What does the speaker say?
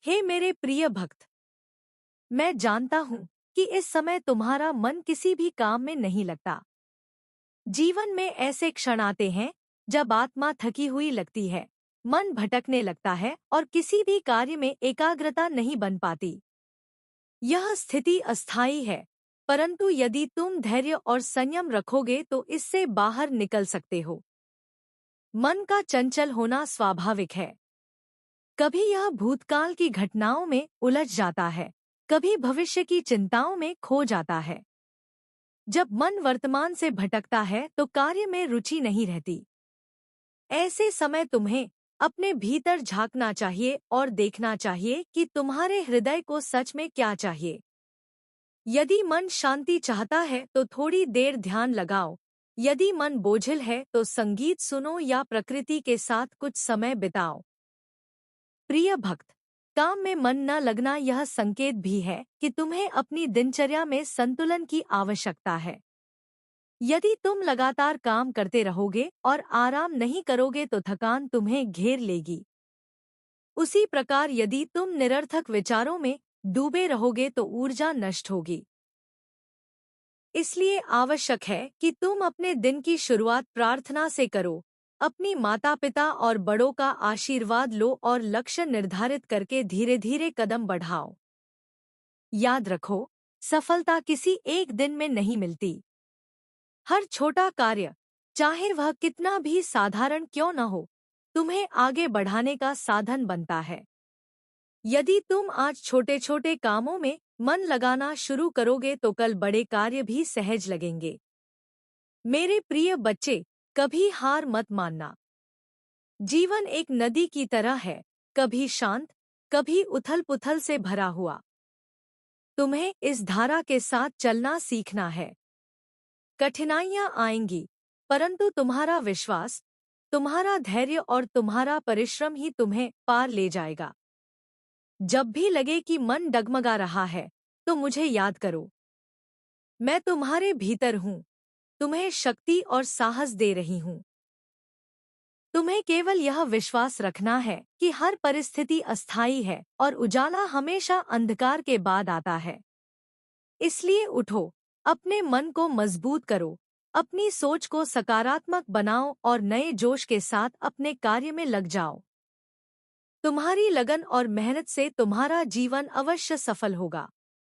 हे मेरे प्रिय भक्त, मैं जानता हूँ कि इस समय तुम्हारा मन किसी भी काम में नहीं लगता। जीवन में ऐसे क्षण आते हैं जब आत्मा थकी हुई लगती है, मन भटकने लगता है और किसी भी कार्य में एकाग्रता नहीं बन पाती। यह स्थिति अस्थायी है, परंतु यदि तुम धैर्य और संयम रखोगे तो इससे बाहर निकल सकते हो। मन का चंचल होना स्वाभाविक है। कभी यह भूतकाल की घटनाओं में उलझ जाता है, कभी भविष्य की चिंताओं में खो जाता है। जब मन वर्तमान से भटकता है तो कार्य में रुचि नहीं रहती। ऐसे समय तुम्हें अपने भीतर झांकना चाहिए और देखना चाहिए कि तुम्हारे हृदय को सच में क्या चाहिए। यदि मन शांति चाहता है तो थोड़ी देर ध्यान लगाओ। यदि मन बोझिल है तो संगीत सुनो या प्रकृति के साथ कुछ समय बिताओ। प्रिय भक्त, काम में मन न लगना यह संकेत भी है कि तुम्हें अपनी दिनचर्या में संतुलन की आवश्यकता है। यदि तुम लगातार काम करते रहोगे और आराम नहीं करोगे तो थकान तुम्हें घेर लेगी। उसी प्रकार यदि तुम निरर्थक विचारों में डूबे रहोगे तो ऊर्जा नष्ट होगी। इसलिए आवश्यक है कि तुम अपने दिन की शुरुआत प्रार्थना से करो, अपनी माता पिता और बड़ों का आशीर्वाद लो और लक्ष्य निर्धारित करके धीरे धीरे कदम बढ़ाओ। याद रखो, सफलता किसी एक दिन में नहीं मिलती। हर छोटा कार्य, चाहे वह कितना भी साधारण क्यों न हो, तुम्हें आगे बढ़ाने का साधन बनता है। यदि तुम आज छोटे छोटे कामों में मन लगाना शुरू करोगे तो कल बड़े कार्य भी सहज लगेंगे। मेरे प्रिय बच्चे, कभी हार मत मानना। जीवन एक नदी की तरह है, कभी शांत, कभी उथल-पुथल से भरा हुआ। तुम्हें इस धारा के साथ चलना सीखना है। कठिनाइयां आएंगी, परंतु तुम्हारा विश्वास, तुम्हारा धैर्य और तुम्हारा परिश्रम ही तुम्हें पार ले जाएगा। जब भी लगे कि मन डगमगा रहा है, तो मुझे याद करो। मैं तुम्हारे भीतर हूँ, तुम्हें शक्ति और साहस दे रही हूँ। तुम्हें केवल यह विश्वास रखना है कि हर परिस्थिति अस्थायी है और उजाला हमेशा अंधकार के बाद आता है। इसलिए उठो, अपने मन को मजबूत करो, अपनी सोच को सकारात्मक बनाओ और नए जोश के साथ अपने कार्य में लग जाओ। तुम्हारी लगन और मेहनत से तुम्हारा जीवन अवश्य सफल होगा।